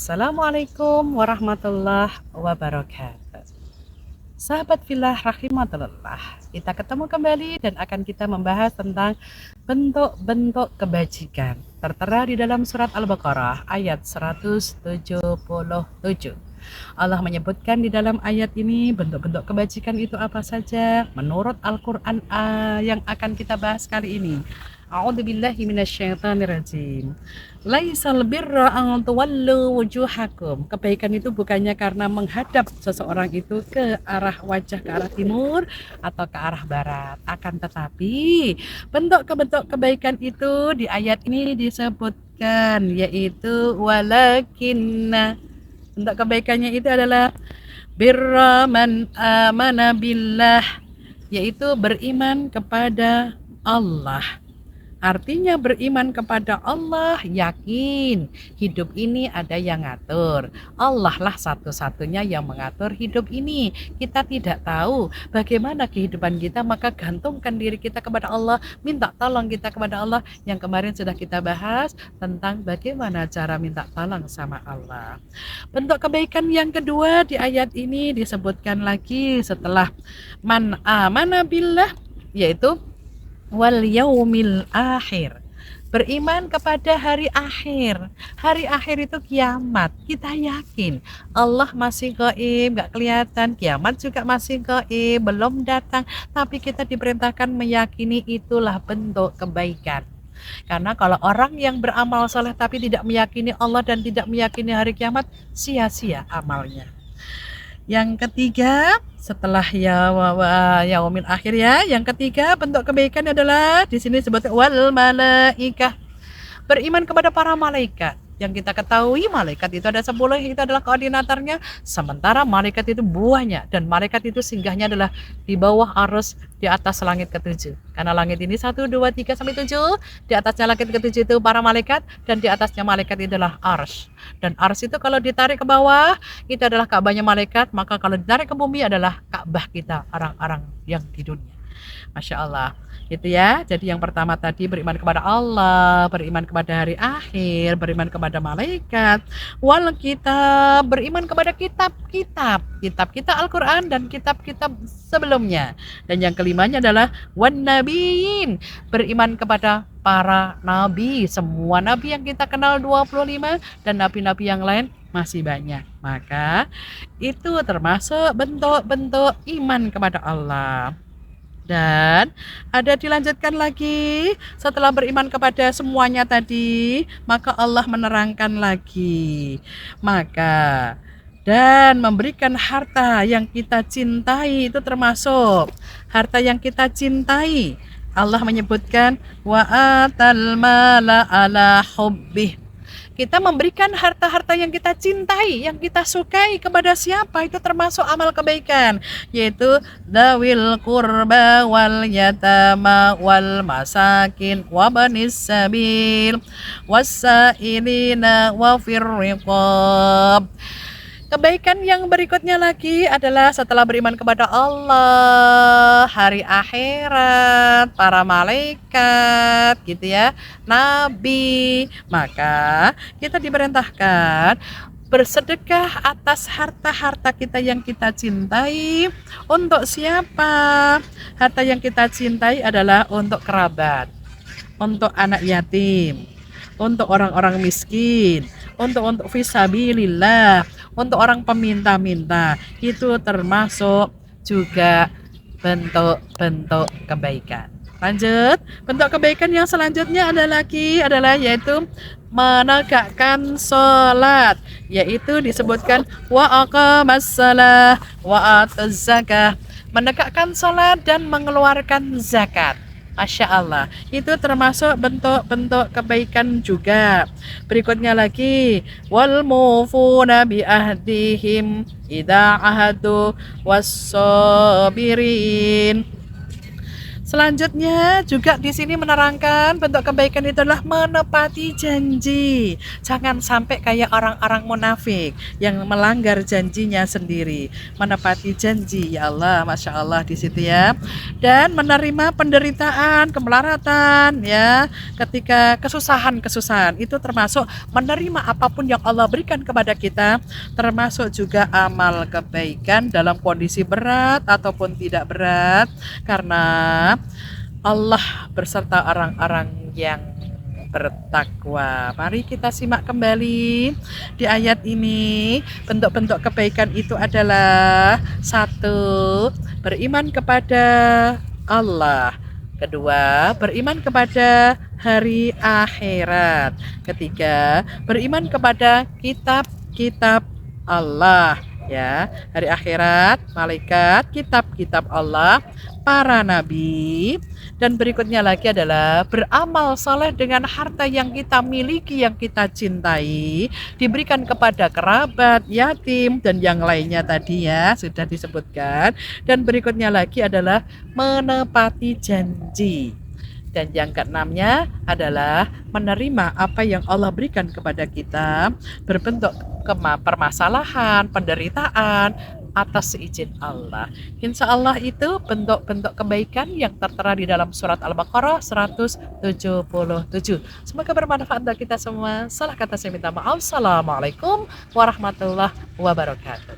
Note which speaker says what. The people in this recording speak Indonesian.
Speaker 1: Assalamualaikum warahmatullahi wabarakatuh. Sahabat fillah rahimatullah, kita ketemu kembali dan akan kita membahas tentang bentuk-bentuk kebajikan. Tertera di dalam surat Al-Baqarah ayat 177. Allah menyebutkan di dalam ayat ini bentuk-bentuk kebajikan itu apa saja menurut Al-Quran yang akan kita bahas kali ini. A'udzubillahi minasyaitonirrajim. Laisal birra an tuwallu wujuhakum. Kebaikan itu bukannya karena menghadap seseorang itu ke arah wajah ke arah timur atau ke arah barat. Akan tetapi bentuk-bentuk kebaikan itu di ayat ini disebutkan, yaitu walakinna. Bentuk kebaikannya itu adalah birra man amana billah, yaitu beriman kepada Allah. Artinya beriman kepada Allah, yakin hidup ini ada yang ngatur. Allah lah satu-satunya yang mengatur hidup ini. Kita tidak tahu bagaimana kehidupan kita, maka gantungkan diri kita kepada Allah, minta tolong kita kepada Allah. Yang kemarin sudah kita bahas tentang bagaimana cara minta tolong sama Allah. Bentuk kebaikan yang kedua di ayat ini disebutkan lagi setelah man amana billah, yaitu wal yaumil akhir, beriman kepada hari akhir. Hari akhir itu kiamat. Kita yakin Allah masih gaib, gak kelihatan, kiamat juga masih gaib, belum datang, tapi kita diperintahkan meyakini. Itulah bentuk kebaikan. Karena kalau orang yang beramal soleh tapi tidak meyakini Allah dan tidak meyakini hari kiamat, sia-sia amalnya. Yang ketiga, setelah yaumil akhir ya, yang ketiga bentuk kebaikan adalah di sini disebut wal malaikah, beriman kepada para malaikat. Yang kita ketahui malaikat itu ada 10, itu adalah koordinatornya, sementara malaikat itu buahnya, dan malaikat itu singgahnya adalah di bawah arus di atas langit ke-7. Karena langit ini 1, 2, 3 sampai 7, di atasnya langit ke-7 itu para malaikat, dan di atasnya malaikat itu adalah arsy. Dan arsy itu kalau ditarik ke bawah itu adalah Ka'bahnya malaikat, maka kalau ditarik ke bumi adalah Ka'bah kita, orang-orang yang di dunia. Masya Allah, itu ya. Jadi yang pertama tadi beriman kepada Allah, beriman kepada hari akhir, beriman kepada malaikat, wal kitab, beriman kepada kitab-kitab, kitab kita Al-Quran dan kitab-kitab sebelumnya. Dan yang kelimanya adalah wan nabiin, beriman kepada para nabi, semua nabi yang kita kenal 25, dan nabi-nabi yang lain masih banyak. Maka itu termasuk bentuk-bentuk iman kepada Allah. Dan ada dilanjutkan lagi, setelah beriman kepada semuanya tadi, maka Allah menerangkan lagi, maka dan memberikan harta yang kita cintai, itu termasuk harta yang kita cintai. Allah menyebutkan wa atal mala ala hubbih, kita memberikan harta-harta yang kita cintai, yang kita sukai kepada siapa, itu termasuk amal kebaikan, yaitu dawil qurba wal yatama wal masakin wa banis sabil wasailina wa firriqab. Kebaikan yang berikutnya lagi adalah setelah beriman kepada Allah, hari akhirat, para malaikat gitu ya, nabi, maka kita diperintahkan bersedekah atas harta-harta kita yang kita cintai. Untuk siapa? Harta yang kita cintai adalah untuk kerabat, untuk anak yatim, untuk orang-orang miskin, untuk fisabilillah, untuk orang peminta-minta. Itu termasuk juga bentuk-bentuk kebaikan. Lanjut, bentuk kebaikan yang selanjutnya adalah yaitu menegakkan sholat, yaitu disebutkan wa aqamas shalah wa ataz zakah, menegakkan sholat dan mengeluarkan zakat. Masya Allah, itu termasuk bentuk-bentuk kebaikan juga. Berikutnya lagi, wal mufuna bi ahdihim idza ahadu was-sabirin. Selanjutnya juga di sini menerangkan bentuk kebaikan itu adalah menepati janji. Jangan sampai kayak orang-orang munafik yang melanggar janjinya sendiri. Menepati janji, ya Allah, masya Allah di situ ya. Dan menerima penderitaan, kemelaratan, ya. Ketika kesusahan itu termasuk menerima apapun yang Allah berikan kepada kita, termasuk juga amal kebaikan dalam kondisi berat ataupun tidak berat, karena Allah berserta orang-orang yang bertakwa. Mari kita simak kembali di ayat ini. Bentuk-bentuk kebaikan itu adalah: satu, beriman kepada Allah; kedua, beriman kepada hari akhirat; ketiga, beriman kepada kitab-kitab Allah, ya, hari akhirat, malaikat, kitab-kitab Allah, para nabi. Dan berikutnya lagi adalah beramal saleh dengan harta yang kita miliki, yang kita cintai, diberikan kepada kerabat, yatim, dan yang lainnya tadi ya sudah disebutkan. Dan berikutnya lagi adalah menepati janji. Dan yang keenamnya adalah menerima apa yang Allah berikan kepada kita berbentuk permasalahan, penderitaan atas seizin Allah. Insya Allah itu bentuk-bentuk kebaikan yang tertera di dalam surat Al-Baqarah 177. Semoga bermanfaat untuk kita semua. Salah kata saya minta maaf. Assalamualaikum warahmatullahi wabarakatuh.